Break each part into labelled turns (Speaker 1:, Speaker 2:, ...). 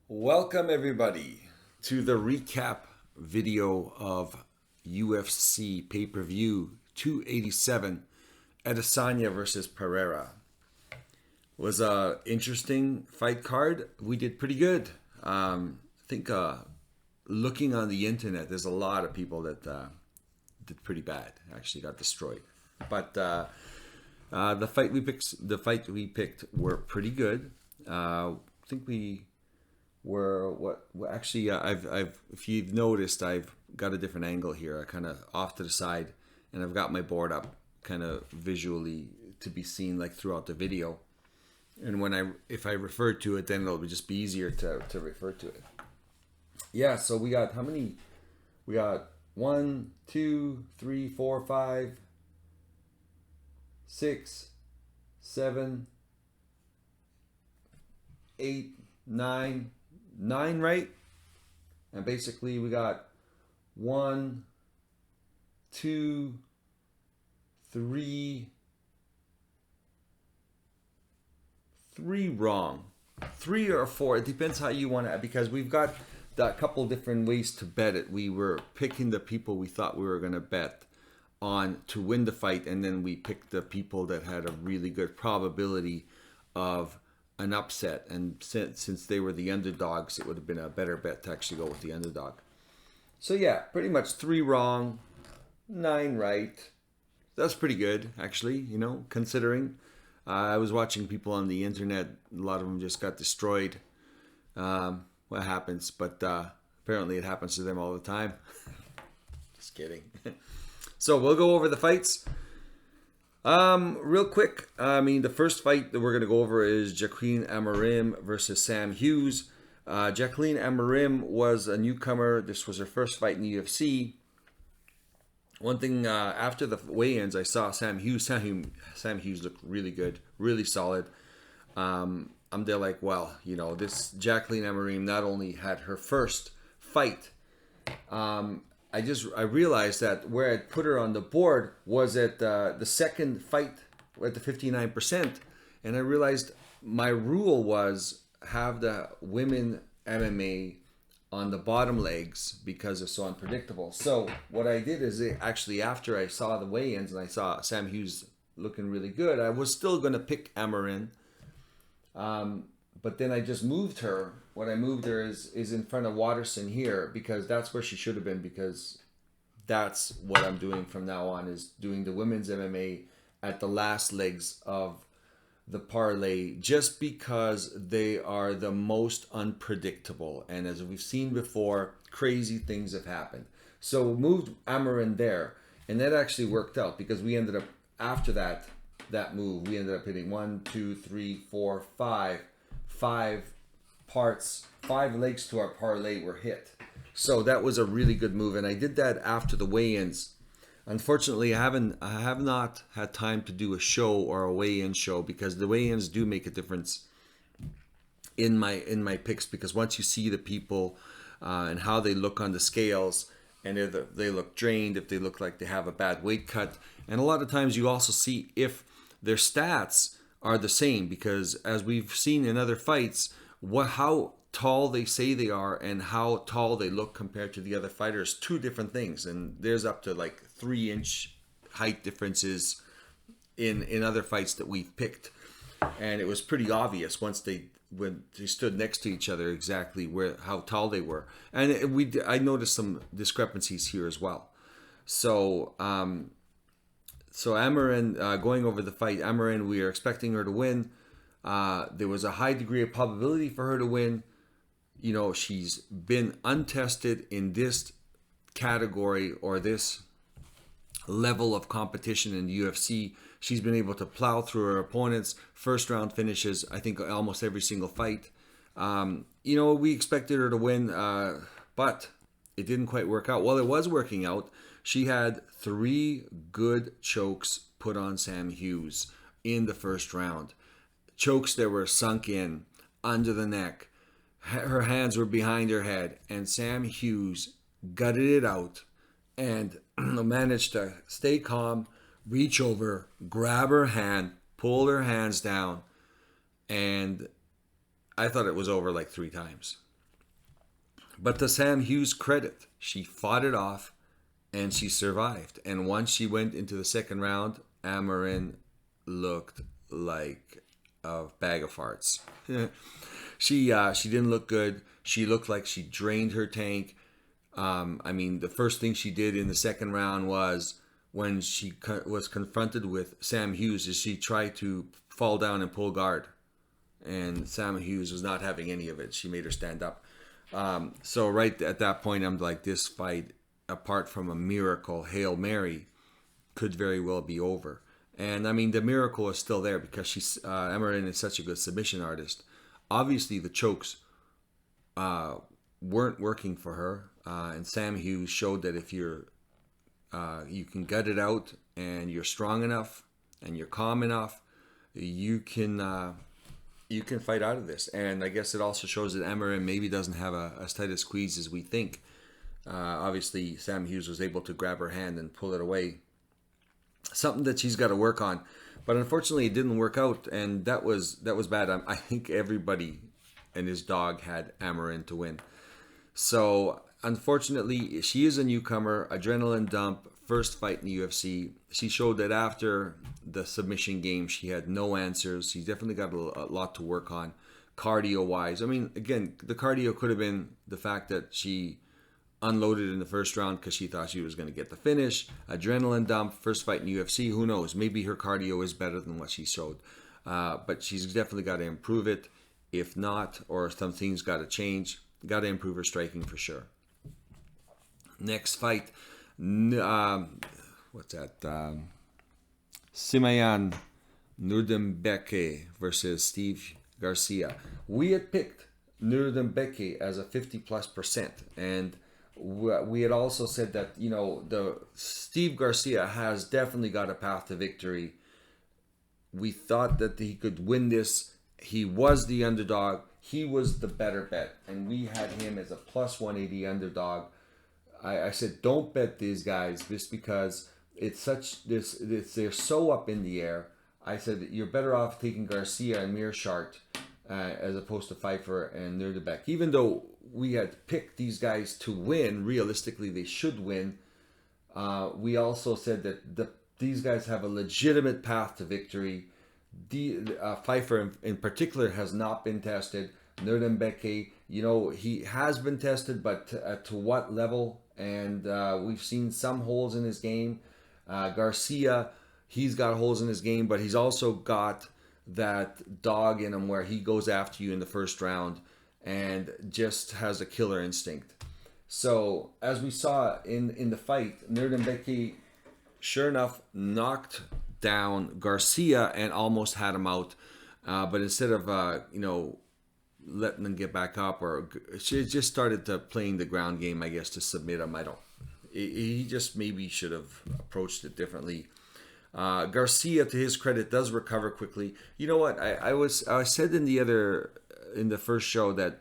Speaker 1: Welcome everybody to the recap video of UFC pay-per-view 287 ADESANYA versus PEREIRA. Was a interesting fight card. We did pretty good. I think looking on the internet, there's a lot of people that did pretty bad. Actually got destroyed. But the fight we picked were pretty good. I think we were actually I've if you've noticed, I've got a different angle here. I kind of off to the side, and I've got my board up kind of visually to be seen like throughout the video. And if I refer to it, then it'll just be easier to refer to it. Yeah, so we got how many? We got 1, 2, 3, 4, 5, 6, 7, 8, 9, right? And basically we got 1, 2, 3 wrong. 3 or 4, it depends how you want to, because we've got a couple different ways to bet it. We were picking the people we thought we were going to bet on to win the fight, and then we picked the people that had a really good probability of an upset, and since they were the underdogs, it would have been a better bet to actually go with the underdog. So yeah, pretty much 3 wrong, 9 right. That's pretty good, actually, you know, considering. I was watching people on the internet, a lot of them just got destroyed. What happens, but apparently it happens to them all the time. Just kidding. So we'll go over the fights. Real quick, the first fight that we're going to go over is Jacqueline Amorim versus Sam Hughes. Jacqueline Amorim was a newcomer. This was her first fight in the UFC. One thing, after the weigh-ins, I saw Sam Hughes. Sam Hughes looked really good, really solid. I'm there like, well, you know, this Jacqueline Amorim not only had her first fight, I realized that where I'd put her on the board was at the second fight at the 59%. And I realized my rule was have the women MMA on the bottom legs because they're so unpredictable. So what I did is actually, after I saw the weigh-ins and I saw Sam Hughes looking really good, I was still going to pick Amorim. But then I just moved her. What I moved her is in front of Watterson here, because that's where she should have been, because that's what I'm doing from now on, is doing the women's MMA at the last legs of the parlay, just because they are the most unpredictable. And as we've seen before, crazy things have happened. So we moved Amarin there, and that actually worked out, because we ended up, after that move, we ended up hitting 1, 2, 3, 4, 5 parts, 5 legs to our parlay were hit. So that was a really good move, and I did that after the weigh-ins. Unfortunately, I have not had time to do a show or a weigh-in show, because the weigh-ins do make a difference in my picks, because once you see the people and how they look on the scales, and if they look drained, if they look like they have a bad weight cut, and a lot of times you also see if their stats are the same, because as we've seen in other fights, how tall they say they are and how tall they look compared to the other fighters, 2 different things. And there's up to like 3-inch height differences in other fights that we've picked, and it was pretty obvious when they stood next to each other exactly how tall they were. And I noticed some discrepancies here as well. So Amarin, going over the fight, Amarin, we are expecting her to win. There was a high degree of probability for her to win. You know, she's been untested in this category or this level of competition in the UFC. She's been able to plow through her opponents. First round finishes, I think, almost every single fight. We expected her to win, but it didn't quite work out. Well, it was working out. She had 3 good chokes put on Sam Hughes in the first round. Chokes that were sunk in, under the neck. Her hands were behind her head, and Sam Hughes gutted it out and managed to stay calm, reach over, grab her hand, pull her hands down, and I thought it was over like 3 times. But to Sam Hughes' credit, she fought it off and she survived. And once she went into the second round, Amarin looked like a bag of farts. She didn't look good. She looked like she drained her tank. I mean, the first thing she did in the second round was when she was confronted with Sam Hughes, is she tried to fall down and pull guard. And Sam Hughes was not having any of it. She made her stand up. So right at that point, I'm like, this fight, apart from a miracle Hail Mary, could very well be over. And I mean, the miracle is still there because Amarin is such a good submission artist. Obviously, the chokes weren't working for her, and Sam Hughes showed that if you can gut it out and you're strong enough and you're calm enough, you can fight out of this. And I guess it also shows that Amarin maybe doesn't have as tight a squeeze as we think. Obviously, Sam Hughes was able to grab her hand and pull it away. Something that she's got to work on. But unfortunately, it didn't work out, and that was bad. I think everybody and his dog had Amarin to win. So, unfortunately, she is a newcomer, adrenaline dump, first fight in the UFC. She showed that after the submission game, she had no answers. She definitely got a lot to work on, cardio-wise. I mean, again, the cardio could have been the fact that she unloaded in the first round because she thought she was going to get the finish. Adrenaline dump, first fight in UFC. Who knows? Maybe her cardio is better than what she showed. But she's definitely got to improve it. If not, or some things got to change, got to improve her striking for sure. Next fight, what's that? Simeon Nurdenbeke versus Steve Garcia. We had picked Nurdenbeke as a 50+%, and we had also said that, you know, the Steve Garcia has definitely got a path to victory. We thought that he could win this. He was the underdog. He was the better bet, and we had him as a +180 underdog. I said, don't bet these guys just because they're so up in the air. I said, you're better off taking Garcia and Mearshart as opposed to Pfeiffer and Nurdenbeke. Even though we had picked these guys to win, realistically they should win. We also said that these guys have a legitimate path to victory. Pfeiffer in particular has not been tested. Nurdenbeke, you know, he has been tested, but to what level? And we've seen some holes in his game. Garcia, he's got holes in his game, but he's also got that dog in him where he goes after you in the first round and just has a killer instinct. So as we saw in the fight, Nurdenbeke, sure enough, knocked down Garcia and almost had him out. But instead of letting them get back up, or she just started to playing the ground game, I guess, to submit him. He just maybe should have approached it differently. Garcia, to his credit, does recover quickly. You know what? I said in the first show that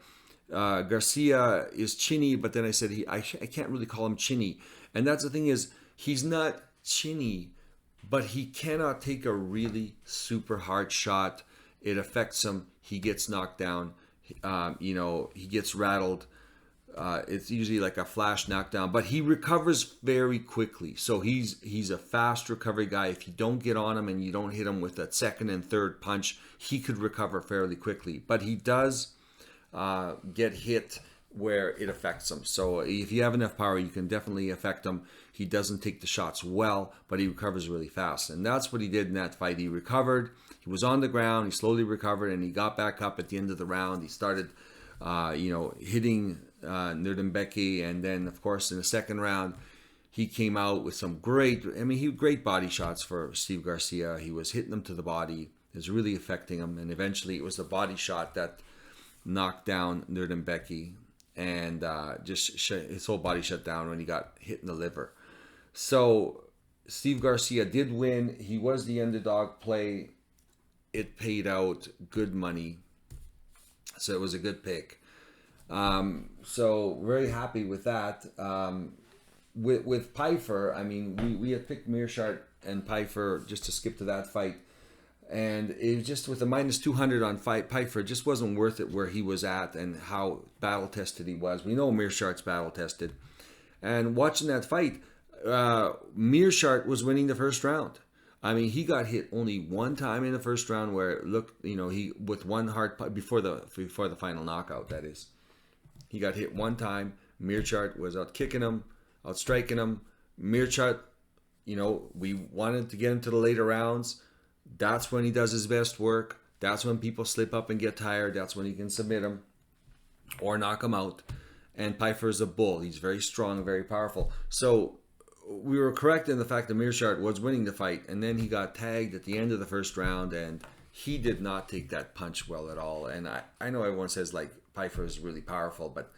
Speaker 1: Garcia is chinny, but then I said I can't really call him chinny, and that's the thing is he's not chinny, but he cannot take a really super hard shot. It affects him. He gets knocked down. He gets rattled. It's usually like a flash knockdown, but he recovers very quickly. So he's a fast recovery guy. If you don't get on him and you don't hit him with that second and third punch, he could recover fairly quickly. But he does get hit where it affects him. So if you have enough power, you can definitely affect him. He doesn't take the shots well, but he recovers really fast. And that's what he did in that fight. He recovered. He was on the ground. He slowly recovered, and he got back up at the end of the round. He started, hitting Nurdenbeke, and then, of course, in the second round, he came out with some great body shots for Steve Garcia. He was hitting them to the body. It was really affecting him, and eventually it was the body shot that knocked down Nurdenbeke, and his whole body shut down when he got hit in the liver. So Steve Garcia did win. He was the underdog play. It paid out good money, so it was a good pick. So very happy with that. With Pfeiffer, I mean, we had picked Mearshart and Pfeiffer just to skip to that fight. And it was just with a minus 200 on Pfeiffer, it just wasn't worth it where he was at and how battle tested he was. We know Meerschaert's battle tested. And watching that fight, Meerschaert was winning the first round. I mean, he got hit only one time in the first round where it looked, he with one hard before the final knockout, that is. He got hit one time. Meerschaert was out kicking him, out striking him. Meerschaert, we wanted to get him to the later rounds. That's when he does his best work. That's when people slip up and get tired. That's when he can submit him or knock him out. And Pfeiffer is a bull. He's very strong, very powerful. So we were correct in the fact that Meerschaert was winning the fight. And then he got tagged at the end of the first round. And he did not take that punch well at all. And I know everyone says, like, Pfeiffer is really powerful. But,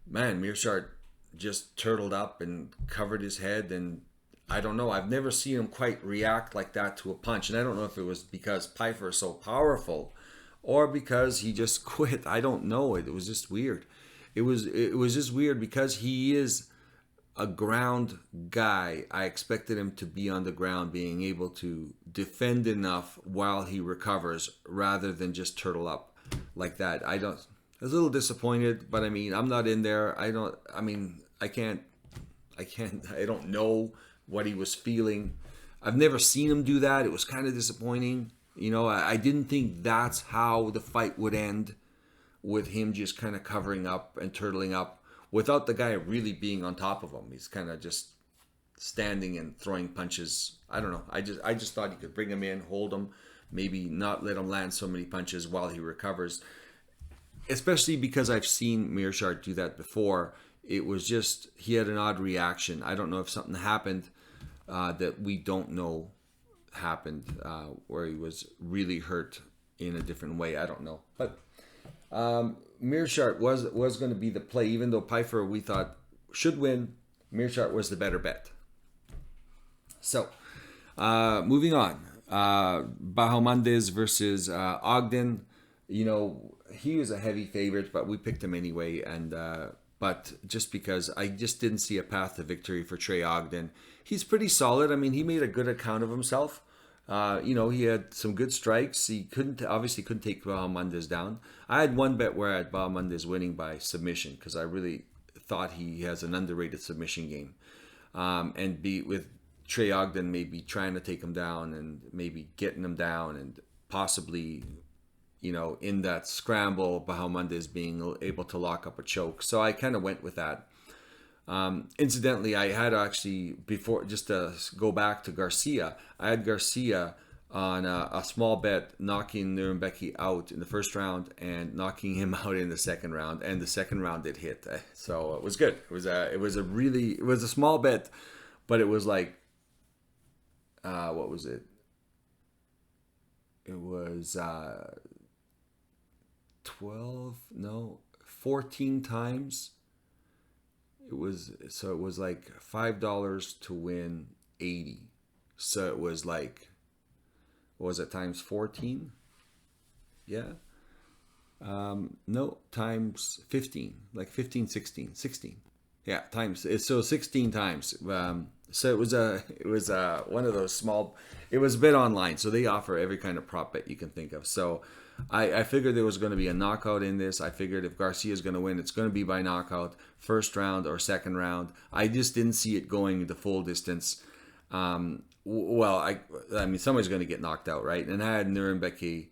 Speaker 1: man, Meerschaert just turtled up and covered his head. And I don't know. I've never seen him quite react like that to a punch. And I don't know if it was because Pfeiffer is so powerful or because he just quit. I don't know. It was just weird. It was just weird because he is a ground guy. I expected him to be on the ground, being able to defend enough while he recovers rather than just turtle up like that. I was a little disappointed, but I mean, I'm not in there. I don't know what he was feeling. I've never seen him do that. It was kind of disappointing. I didn't think that's how the fight would end, with him just kind of covering up and turtling up without the guy really being on top of him. He's kind of just standing and throwing punches. I don't know. I just thought he could bring him in, hold him, maybe not let him land so many punches while he recovers. Especially because I've seen Meerschaert do that before. It was just, he had an odd reaction. I don't know if something happened that we don't know happened, where he was really hurt in a different way. I don't know. But Meerschaert was going to be the play, even though Pfeiffer we thought should win. Meerschaert was the better bet. So, moving on. Bahamondes versus Ogden. He was a heavy favorite, but we picked him anyway. And but just because I just didn't see a path to victory for Trey Ogden. He's pretty solid. I mean, he made a good account of himself. He had some good strikes. He obviously couldn't take Bahamondes down. I had one bet where I had Bahamondes winning by submission because I really thought he has an underrated submission game. And be with Trey Ogden maybe trying to take him down and maybe getting him down and possibly, in that scramble, Bahamondes being able to lock up a choke. So I kind of went with that. Incidentally, I had actually, before, just to go back to Garcia, I had Garcia on a small bet knocking Nuremberg out in the first round and knocking him out in the second round, and the second round it hit. So it was good. It was a small bet, but it was like, what was it? It was 14 times. It was like $5 to win 80. So it was like, what was it, times 14? Yeah. No, times 15, like 16. Yeah, times. So 16 times. So it was one of those small. It was a bit online, so they offer every kind of prop bet you can think of. So I figured there was going to be a knockout in this. I figured if Garcia is going to win, it's going to be by knockout, first round or second round. I just didn't see it going the full distance. I mean, somebody's going to get knocked out, right? And I had Nuremberg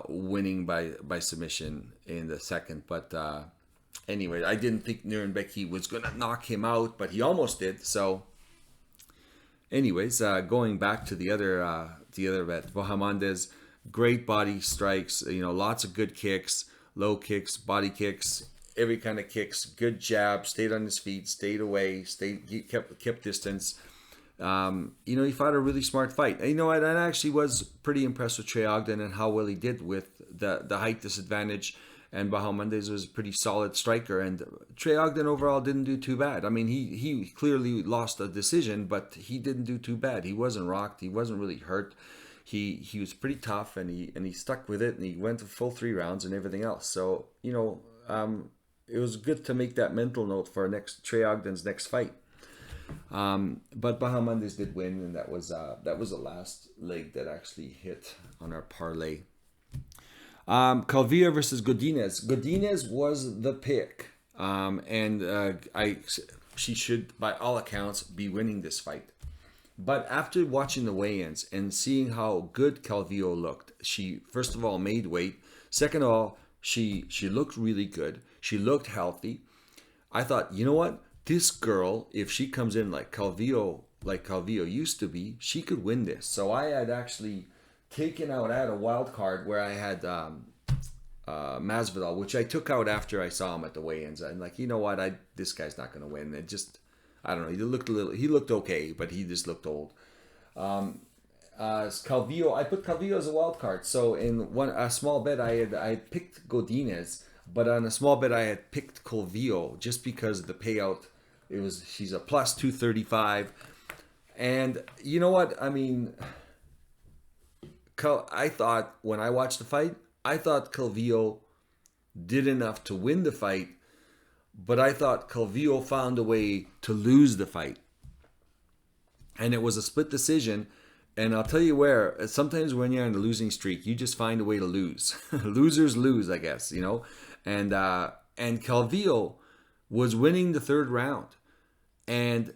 Speaker 1: winning by submission in the second. But anyway, I didn't think Nuremberg was going to knock him out, but he almost did. So anyways, going back to the other bet, Bahamondes. Great body strikes, lots of good kicks, low kicks, body kicks, every kind of kicks, good jab, stayed on his feet, stayed away, he kept distance. He fought a really smart fight. And, I actually was pretty impressed with Trey Ogden and how well he did with the height disadvantage. And Bahamondes was a pretty solid striker. And Trey Ogden overall didn't do too bad. I mean, he clearly lost a decision, but he didn't do too bad. He wasn't rocked. He wasn't really hurt. He was pretty tough, and he stuck with it, and he went to full 3 rounds and everything else. So it was good to make that mental note for Trey Ogden's next fight. But Bahamondes did win, and that was the last leg that actually hit on our parlay. Calvillo versus Godinez. Godinez was the pick, she should, by all accounts, be winning this fight. But after watching the weigh-ins and seeing how good Calvillo looked, she first of all made weight. Second of all, she looked really good. She looked healthy. I thought, you know what? This girl, if she comes in like Calvillo used to be, she could win this. So I had actually taken out, I had a wild card where I had Masvidal, which I took out after I saw him at the weigh-ins. I'm like, you know what? This guy's not going to win. It just, I don't know. He looked okay, but he just looked old. Calvillo, I put Calvillo as a wild card. So in a small bet, I picked Godinez, but on a small bet, I had picked Calvillo just because of the payout. She's a plus 235, and you know what? I mean, I thought when I watched the fight, I thought Calvillo did enough to win the fight, but I thought Calvillo found a way to lose the fight. And it was a split decision. And I'll tell you where, sometimes when you're on a losing streak, you just find a way to lose. Losers lose, I guess, you know. And Calvillo was winning the third round. And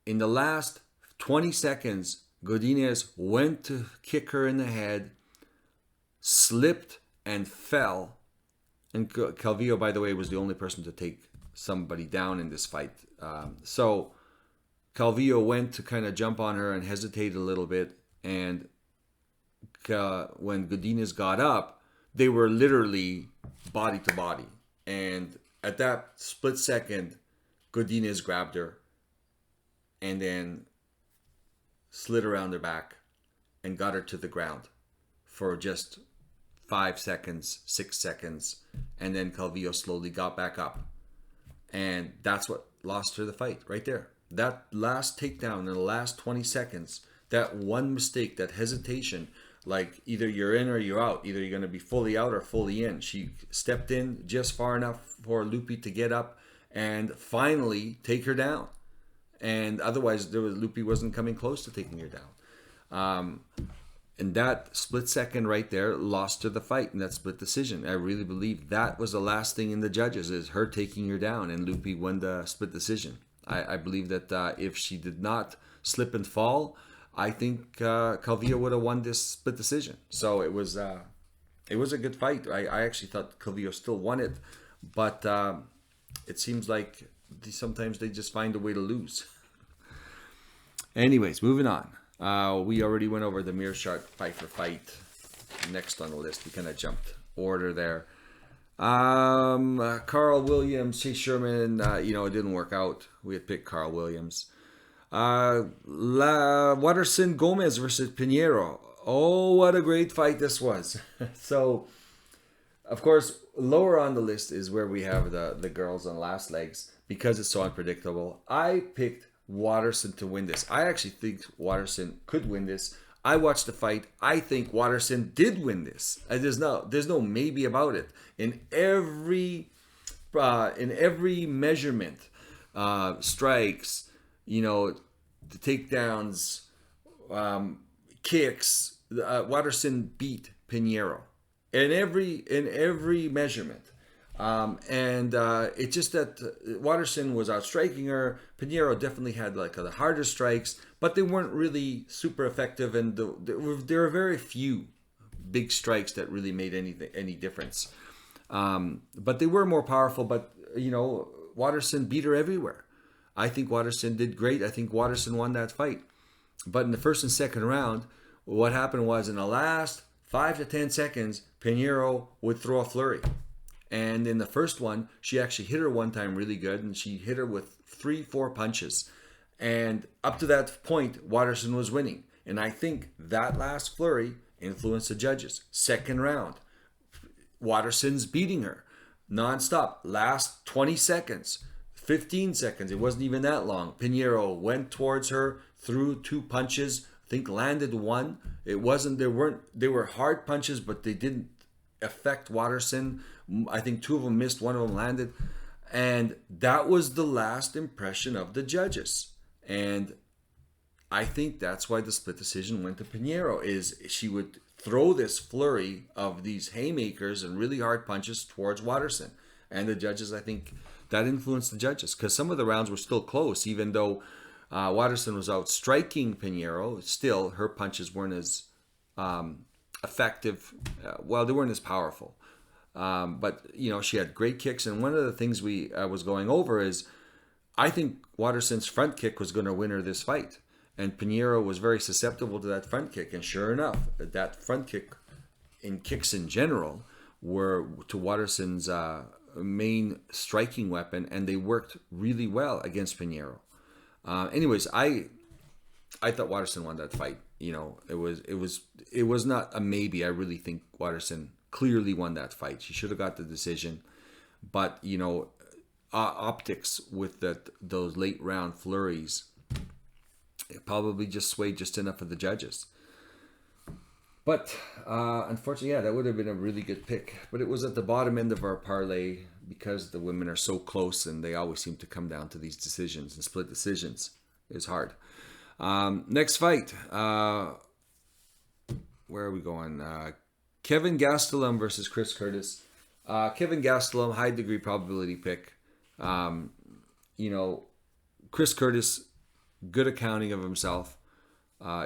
Speaker 1: in the last 20 seconds, Godinez went to kick her in the head, slipped and fell. And Calvillo, by the way, was the only person to take somebody down in this fight. So Calvillo went to kind of jump on her and hesitate a little bit. And when Godinez got up, they were literally body to body. And at that split second, Godinez grabbed her and then slid around her back and got her to the ground for just 5 seconds, 6 seconds. And then Calvillo slowly got back up. And that's what lost her the fight right there. That last takedown in the last 20 seconds, that one mistake, that hesitation, like either you're in or you're out. Either you're going to be fully out or fully in. She stepped in just far enough for Lupi to get up and finally take her down. And otherwise, Lupi wasn't coming close to taking her down. And that split second right there lost her the fight in that split decision. I really believe that was the last thing in the judges, is her taking her down, and Lupi won the split decision. I believe that if she did not slip and fall, I think Calvillo would have won this split decision. So it was a good fight. I actually thought Calvillo still won it, but it seems like sometimes they just find a way to lose. Anyways, moving on. We already went over the Meerschaert fight for fight. Next on the list, we kind of jumped order there. Carl Williams, Chase Sherman, it didn't work out. We had picked Carl Williams. Waterson Gomez versus Pinheiro. Oh, what a great fight this was. So, of course, lower on the list is where we have the girls on last legs because it's so unpredictable. I picked Waterson to win this. I actually think Waterson could win this. I watched the fight. I think Waterson did win this. There's no maybe about it. In every measurement, strikes, the takedowns, kicks, Waterson beat Pinheiro in every measurement. It's just that Waterson was outstriking her. Pinheiro definitely had the harder strikes, but they weren't really super effective, and there were very few big strikes that really made any difference. But they were more powerful. But Waterson beat her everywhere. I think Waterson did great. I think Waterson won that fight. But in the first and second round, what happened was in the last 5 to 10 seconds, Pinheiro would throw a flurry. And in the first one, she actually hit her one time really good, and she hit her with 3-4 punches. And up to that point, Waterson was winning. And I think that last flurry influenced the judges. Second round, Waterson's beating her nonstop. Last 20 seconds, 15 seconds, it wasn't even that long. Pinheiro went towards her, threw 2 punches, I think landed 1. They were hard punches, but they didn't affect Waterson. I think 2 of them missed, 1 of them landed. And that was the last impression of the judges. And I think that's why the split decision went to Pinheiro, is she would throw this flurry of these haymakers and really hard punches towards Waterson. And the judges, I think that influenced the judges, because some of the rounds were still close, even though Waterson was out striking Pinheiro. Still, her punches weren't as effective. Well, they weren't as powerful. But, she had great kicks. And one of the things we was going over is, I think Waterson's front kick was going to win her this fight. And Pinheiro was very susceptible to that front kick. And sure enough, that front kick and kicks in general were to Waterson's main striking weapon. And they worked really well against Pinheiro. Anyways, I thought Waterson won that fight. It was not a maybe. I really think Waterson clearly won that fight. She should have got the decision. But, optics with those late round flurries, it probably just swayed just enough of the judges. But unfortunately, that would have been a really good pick. But it was at the bottom end of our parlay because the women are so close and they always seem to come down to these decisions and split decisions. It's hard. Next fight. Where are we going? Kevin Gastelum versus Chris Curtis. Kevin Gastelum, high degree probability pick. Chris Curtis, good accounting of himself.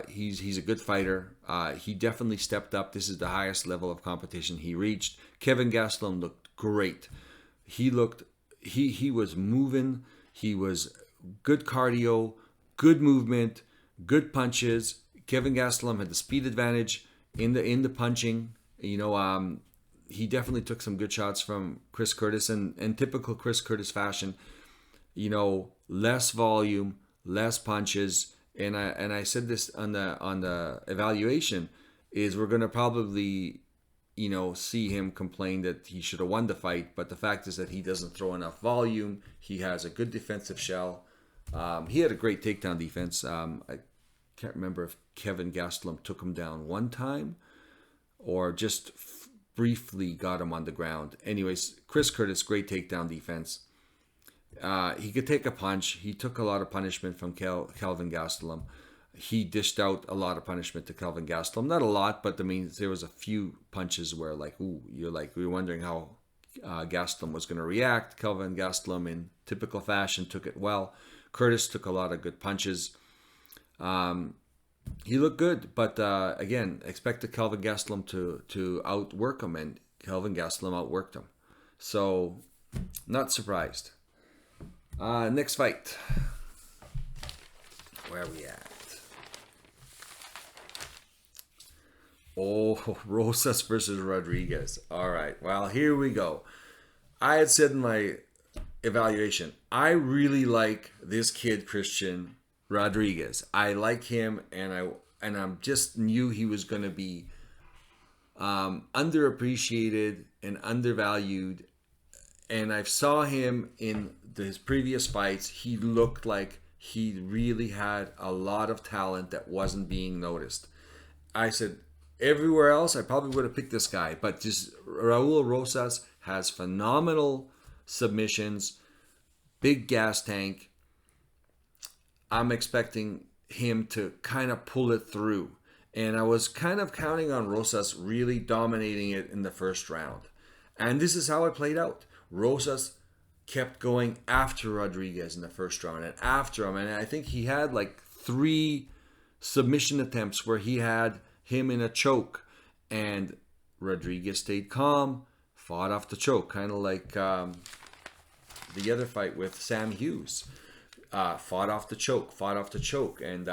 Speaker 1: He's a good fighter. He definitely stepped up. This is the highest level of competition he reached. Kevin Gastelum looked great. He was moving. He was good cardio, good movement, good punches. Kevin Gastelum had the speed advantage in the punching. He definitely took some good shots from Chris Curtis, and typical Chris Curtis fashion, less volume, less punches. And I said this on the evaluation, is we're gonna probably see him complain that he should have won the fight, but the fact is that he doesn't throw enough volume. He has a good defensive shell. He had a great takedown defense. I can't remember if Kevin Gastelum took him down one time or just briefly got him on the ground. Anyways, Chris Curtis, great takedown defense. He could take a punch. He took a lot of punishment from Kelvin Gastelum. He dished out a lot of punishment to Kelvin Gastelum. Not a lot, but there was a few punches where you're wondering how Gastelum was going to react. Kelvin Gastelum, in typical fashion, took it well. Curtis took a lot of good punches. He looked good, but again, expected Kelvin Gastelum to outwork him, and Kelvin Gastelum outworked him. So, not surprised. Next fight. Where are we at? Oh, Rosas versus Rodriguez. All right, well, here we go. I had said in my evaluation, I really like this kid, Christian Rodriguez. I like him, and I'm just knew he was going to be underappreciated and undervalued. And I saw him in his previous fights. He looked like he really had a lot of talent that wasn't being noticed. I said, everywhere else, I probably would have picked this guy. But just Raul Rosas has phenomenal submissions, big gas tank. I'm expecting him to kind of pull it through. And I was kind of counting on Rosas really dominating it in the first round. And this is how it played out. Rosas kept going after Rodriguez in the first round and after him. And I think he had like 3 submission attempts where he had him in a choke. And Rodriguez stayed calm, fought off the choke. Kind of like the other fight with Sam Hughes. Fought off the choke. And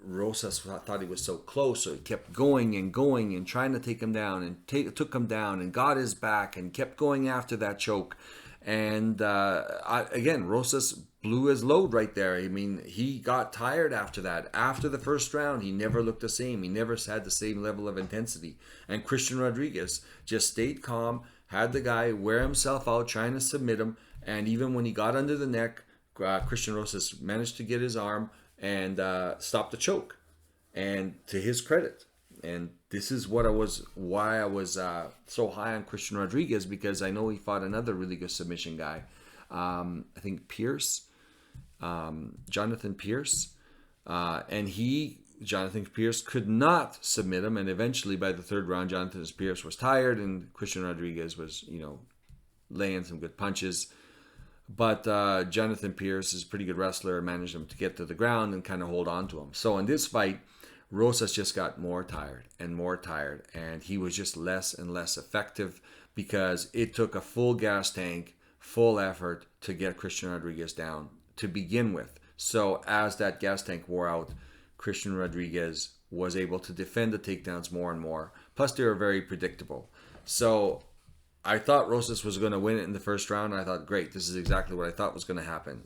Speaker 1: Rosas thought he was so close, so he kept going and trying to take him down, and took him down and got his back and kept going after that choke. And again, Rosas blew his load right there. I mean, he got tired after that. After the first round, he never looked the same. He never had the same level of intensity. And Christian Rodriguez just stayed calm, had the guy wear himself out trying to submit him, and even when he got under the neck, Christian Rosas managed to get his arm and stop the choke, and to his credit. And this is why I was so high on Christian Rodriguez, because I know he fought another really good submission guy. I think Pierce. Jonathan Pierce, and Jonathan Pierce could not submit him, and eventually by the third round, Jonathan Pierce was tired, and Christian Rodriguez was, laying some good punches. But Jonathan Pierce is a pretty good wrestler, managed him to get to the ground and kind of hold on to him. So in this fight, Rosas just got more tired, and he was just less and less effective because it took a full gas tank, full effort to get Christian Rodriguez down to begin with. So as that gas tank wore out, Christian Rodriguez was able to defend the takedowns more and more. Plus, they were very predictable. So I thought Rosas was going to win it in the first round. And I thought, great, this is exactly what I thought was going to happen.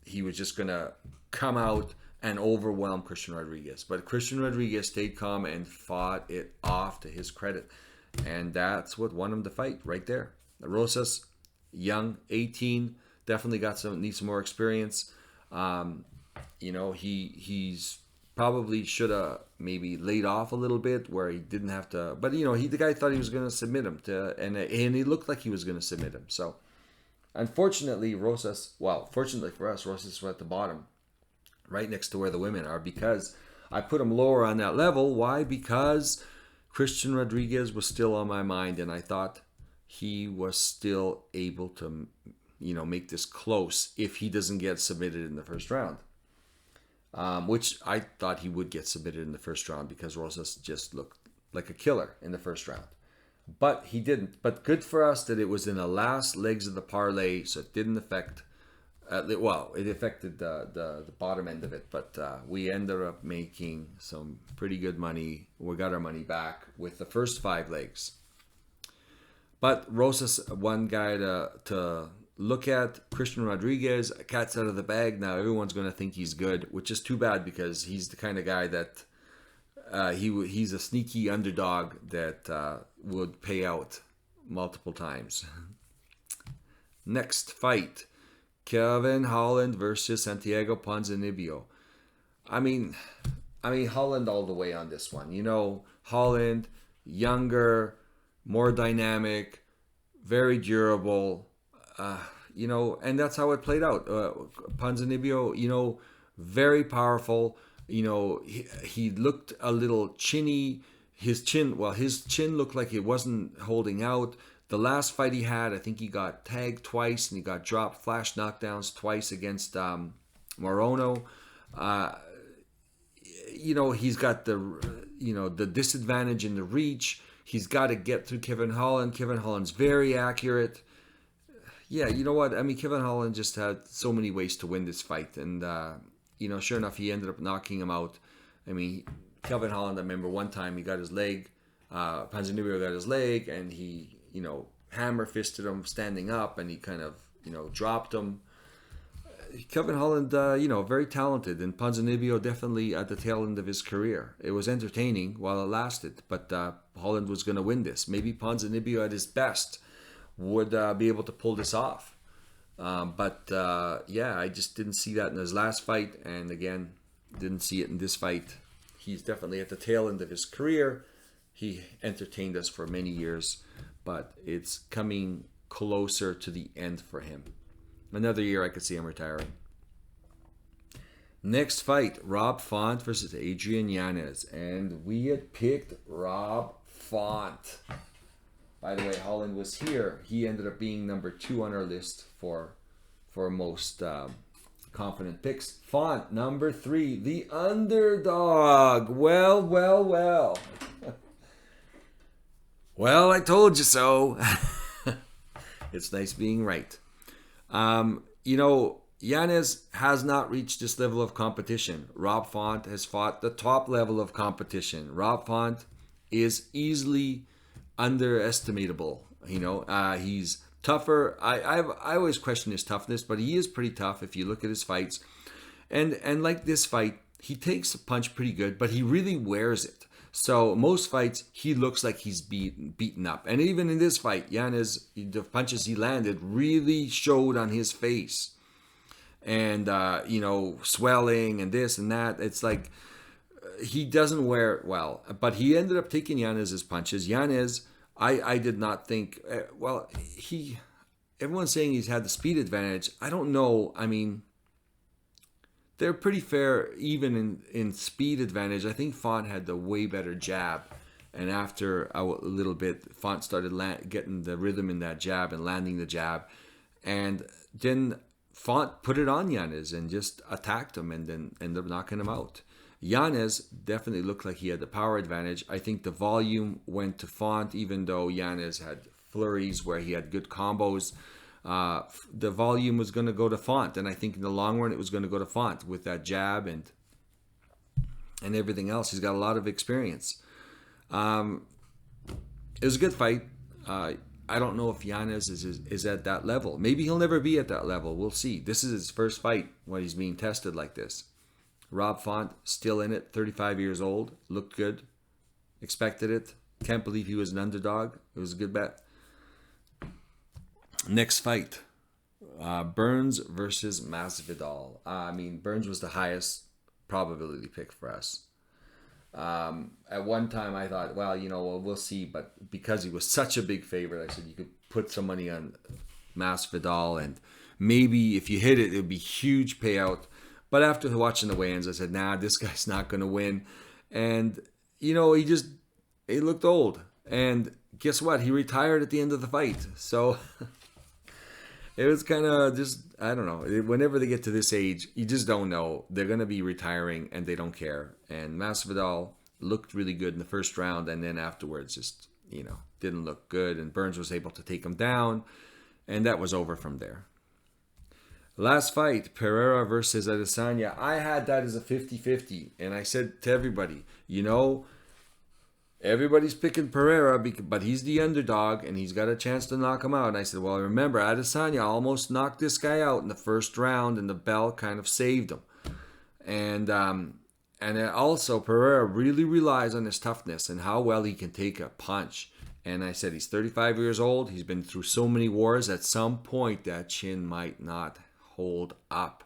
Speaker 1: He was just going to come out and overwhelm Christian Rodriguez. But Christian Rodriguez stayed calm and fought it off to his credit. And that's what won him the fight right there. Rosas, young, 18, definitely needs some more experience. He's probably should have maybe laid off a little bit where he didn't have to. But, the guy thought he was going to submit him, and he looked like he was going to submit him. So, unfortunately, fortunately for us, Rosas was at the bottom, right next to where the women are, because I put him lower on that level. Why? Because Christian Rodriguez was still on my mind, and I thought he was still able to, make this close if he doesn't get submitted in the first round. Which I thought he would get submitted in the first round because Rosas just looked like a killer in the first round. But he didn't. But good for us that it was in the last legs of the parlay, so it didn't affect... it affected the bottom end of it, but we ended up making some pretty good money. We got our money back with the first 5 legs. But Rosas, one guy to look at. Christian Rodriguez, cat's out of the bag. Now everyone's going to think he's good, which is too bad because he's the kind of guy that he's a sneaky underdog that would pay out multiple times. Next fight. Kevin Holland versus Santiago Ponzinibbio. I mean, Holland all the way on this one. Holland, younger, more dynamic, very durable, and that's how it played out. Ponzinibbio, very powerful. He looked a little chinny. His chin looked like it wasn't holding out. The last fight he had, I think he got tagged twice and he got dropped flash knockdowns twice against Morono. He's got the disadvantage in the reach. He's got to get through Kevin Holland. Kevin Holland's very accurate. Yeah, you know what? Kevin Holland just had so many ways to win this fight. And, sure enough, he ended up knocking him out. Kevin Holland, I remember one time he got his leg. Ponzinibbio got his leg and he... hammer fisted him standing up, and he kind of, dropped him. Kevin Holland, very talented, and Ponzinibbio definitely at the tail end of his career. It was entertaining while it lasted, but Holland was going to win this. Maybe Ponzinibbio at his best would be able to pull this off. I just didn't see that in his last fight, and again, didn't see it in this fight. He's definitely at the tail end of his career. He entertained us for many years, but it's coming closer to the end for him. Another year I could see him retiring. Next fight, Rob Font versus Adrian Yanez. And we had picked Rob Font. By the way, Holland was here. He ended up being number 2 on our list for most confident picks. Font, number 3, the underdog. Well. Well, I told you so. It's nice being right. Yanez has not reached this level of competition. Rob Font has fought the top level of competition. Rob Font is easily underestimatable. He's tougher. I always question his toughness, but he is pretty tough if you look at his fights. And like this fight, he takes a punch pretty good, but he really wears it. So most fights, he looks like he's beaten up. And even in this fight, Yanez, the punches he landed really showed on his face. And, swelling and this and that. It's like he doesn't wear it well. But he ended up taking Yanez's punches. Yanez, I did not think... everyone's saying he's had the speed advantage. I don't know. they're pretty fair, even in speed advantage. I think Font had the way better jab. And after a little bit, Font started getting the rhythm in that jab and landing the jab. And then Font put it on Yanez and just attacked him and then ended up knocking him out. Yanez definitely looked like he had the power advantage. I think the volume went to Font, even though Yanez had flurries where he had good combos. The volume was going to go to Font, and I think in the long run it was going to go to Font with that jab and everything else. He's got a lot of experience. It was a good fight. I don't know if Yanez is at that level. Maybe he'll never be at that level. We'll see. This is his first fight when he's being tested like this. Rob Font, still in it, 35 years old. Looked good. Expected it. Can't believe he was an underdog. It was a good bet. Next fight. Burns versus Masvidal. I mean, Burns was the highest probability pick for us. At one time I thought, well, we'll see. But because he was such a big favorite, I said you could put some money on Masvidal. And maybe if you hit it, it would be huge payout. But after watching the weigh-ins, I said, nah, this guy's not going to win. And, he looked old. And guess what? He retired at the end of the fight. So it was kind of just, I don't know. Whenever they get to this age, you just don't know. They're going to be retiring and they don't care. And Masvidal looked really good in the first round. And then afterwards just, didn't look good. And Burns was able to take him down. And that was over from there. Last fight, Pereira versus Adesanya. I had that as a 50-50. And I said to everybody, everybody's picking Pereira, but he's the underdog and he's got a chance to knock him out. And I said, well, remember, Adesanya almost knocked this guy out in the first round and the bell kind of saved him. And also, Pereira really relies on his toughness and how well he can take a punch. And I said, he's 35 years old. He's been through so many wars. At some point, that chin might not hold up.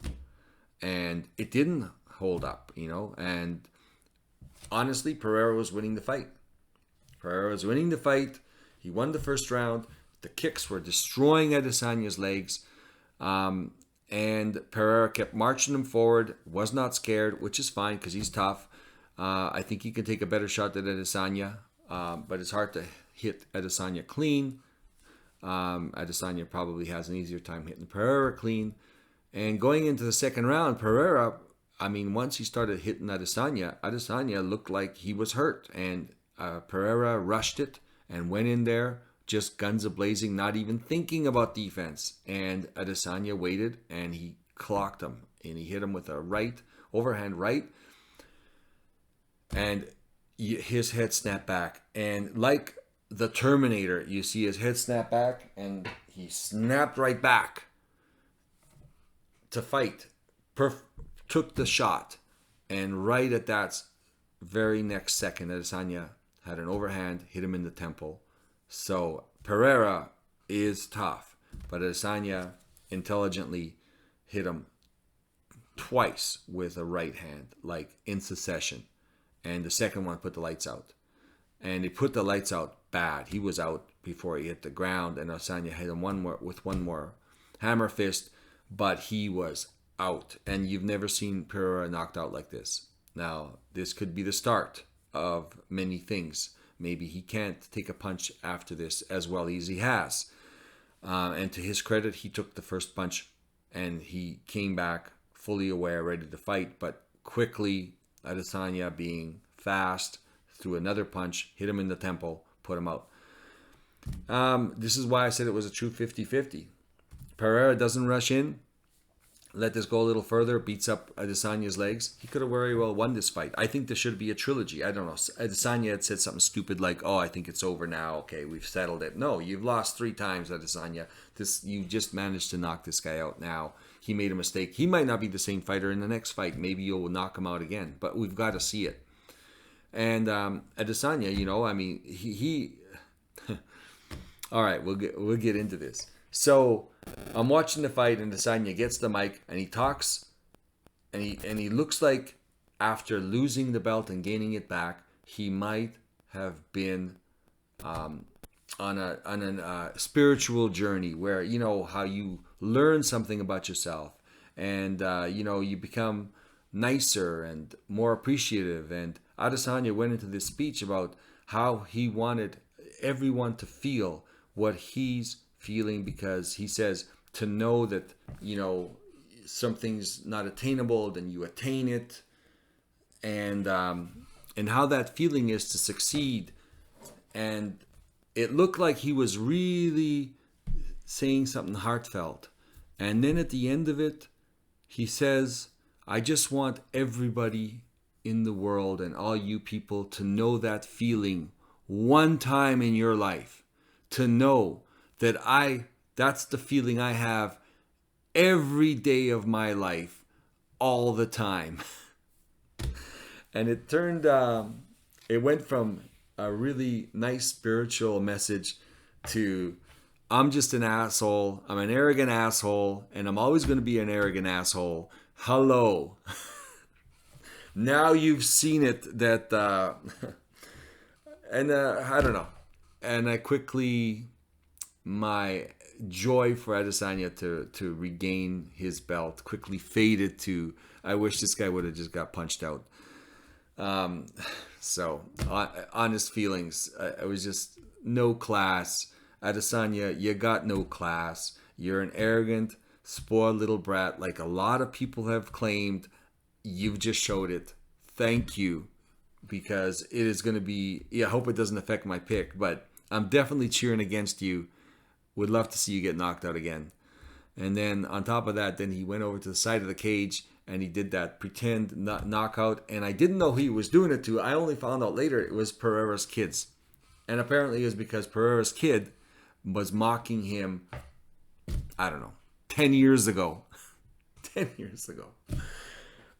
Speaker 1: And it didn't hold up, and honestly, Pereira was winning the fight. He won the first round. The kicks were destroying Adesanya's legs. And Pereira kept marching him forward, was not scared, which is fine because he's tough. I think he can take a better shot than Adesanya, but it's hard to hit Adesanya clean. Adesanya probably has an easier time hitting Pereira clean. And going into the second round, Pereira, once he started hitting Adesanya looked like he was hurt. And Pereira rushed it and went in there, just guns a-blazing, not even thinking about defense. And Adesanya waited, and he clocked him. And he hit him with a overhand right. And his head snapped back. And like the Terminator, you see his head snap back, and he snapped right back to fight. Took the shot, and right at that very next second, Adesanya had an overhand, hit him in the temple. So Pereira is tough, but Adesanya intelligently hit him twice with a right hand, like in succession. And the second one put the lights out. And he put the lights out bad. He was out before he hit the ground, and Adesanya hit him with one more hammer fist, but he was out. And you've never seen Pereira knocked out like this. Now, this could be the start of many things. Maybe he can't take a punch after this as well as he has. And to his credit, he took the first punch and he came back fully aware, ready to fight. But quickly, Adesanya being fast, threw another punch, hit him in the temple, put him out. This is why I said it was a true 50-50. Pereira doesn't rush in, let this go a little further, beats up Adesanya's legs. He could have very well won this fight. I think there should be a trilogy. I don't know. Adesanya had said something stupid like, I think it's over now. Okay, we've settled it. No, you've lost 3 times, Adesanya. You just managed to knock this guy out now. He made a mistake. He might not be the same fighter in the next fight. Maybe you'll knock him out again. But we've got to see it. And Adesanya, he all right, we'll get into this. So I'm watching the fight, and Adesanya gets the mic and he talks, and he looks like after losing the belt and gaining it back, he might have been on a spiritual journey where how you learn something about yourself, and you become nicer and more appreciative. And Adesanya went into this speech about how he wanted everyone to feel what he's feeling, because he says to know that, you know, something's not attainable, then you attain it, and how that feeling is to succeed. And it looked like he was really saying something heartfelt. And then at the end of it, he says, I just want everybody in the world and all you people to know that feeling one time in your life. To know that that's the feeling I have every day of my life, all the time. And it went from a really nice spiritual message to, I'm just an asshole, I'm an arrogant asshole, and I'm always going to be an arrogant asshole. Hello. Now you've seen it, that and I don't know. And I quickly, my joy for Adesanya to regain his belt quickly faded to, I wish this guy would have just got punched out. So honest feelings, I was just no class. Adesanya, you got no class. You're an arrogant, spoiled little brat, like a lot of people have claimed. You've just showed it. Thank you, because it is going to be, I hope it doesn't affect my pick, but I'm definitely cheering against you. Would love to see you get knocked out again. And then on top of that, then he went over to the side of the cage and he did that pretend knockout. And I didn't know who he was doing it to. I only found out later it was Pereira's kids. And apparently it was because Pereira's kid was mocking him, I don't know, 10 years ago. 10 years ago.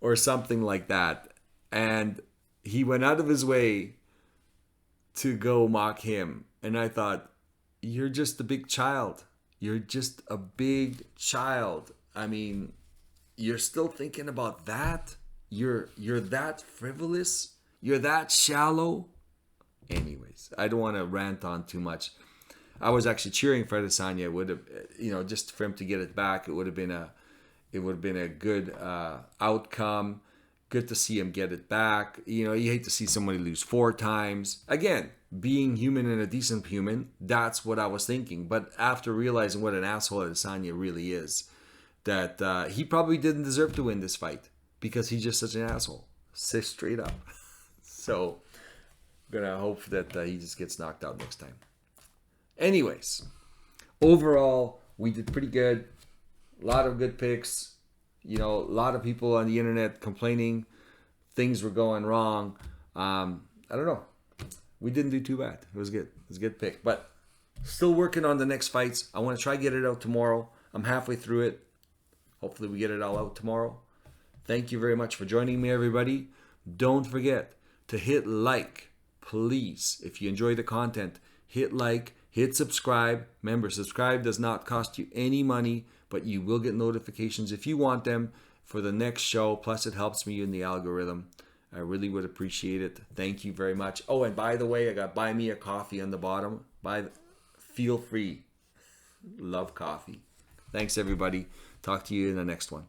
Speaker 1: Or something like that. And he went out of his way to go mock him. And I thought, you're just a big child. You're just a big child. I mean, you're still thinking about that? You're that frivolous? You're that shallow? Anyways, I don't want to rant on too much. I was actually cheering for Adesanya. It would have, just for him to get it back, it would have been a good outcome. Good to see him get it back. You hate to see somebody lose 4 times. Again, being human and a decent human, that's what I was thinking. But after realizing what an asshole Adesanya really is, that he probably didn't deserve to win this fight because he's just such an asshole. Say straight up. So, I'm going to hope that he just gets knocked out next time. Anyways, overall, we did pretty good. A lot of good picks. A lot of people on the internet complaining things were going wrong. I don't know. We didn't do too bad. It was good. It was a good pick. But still working on the next fights. I want to try to get it out tomorrow. I'm halfway through it. Hopefully we get it all out tomorrow. Thank you very much for joining me, everybody. Don't forget to hit like, please. If you enjoy the content, hit like, hit subscribe. Remember, subscribe does not cost you any money, but you will get notifications if you want them for the next show. Plus, it helps me in the algorithm. I really would appreciate it. Thank you very much. Oh, and by the way, I got Buy Me a Coffee on the bottom. Feel free. Love coffee. Thanks, everybody. Talk to you in the next one.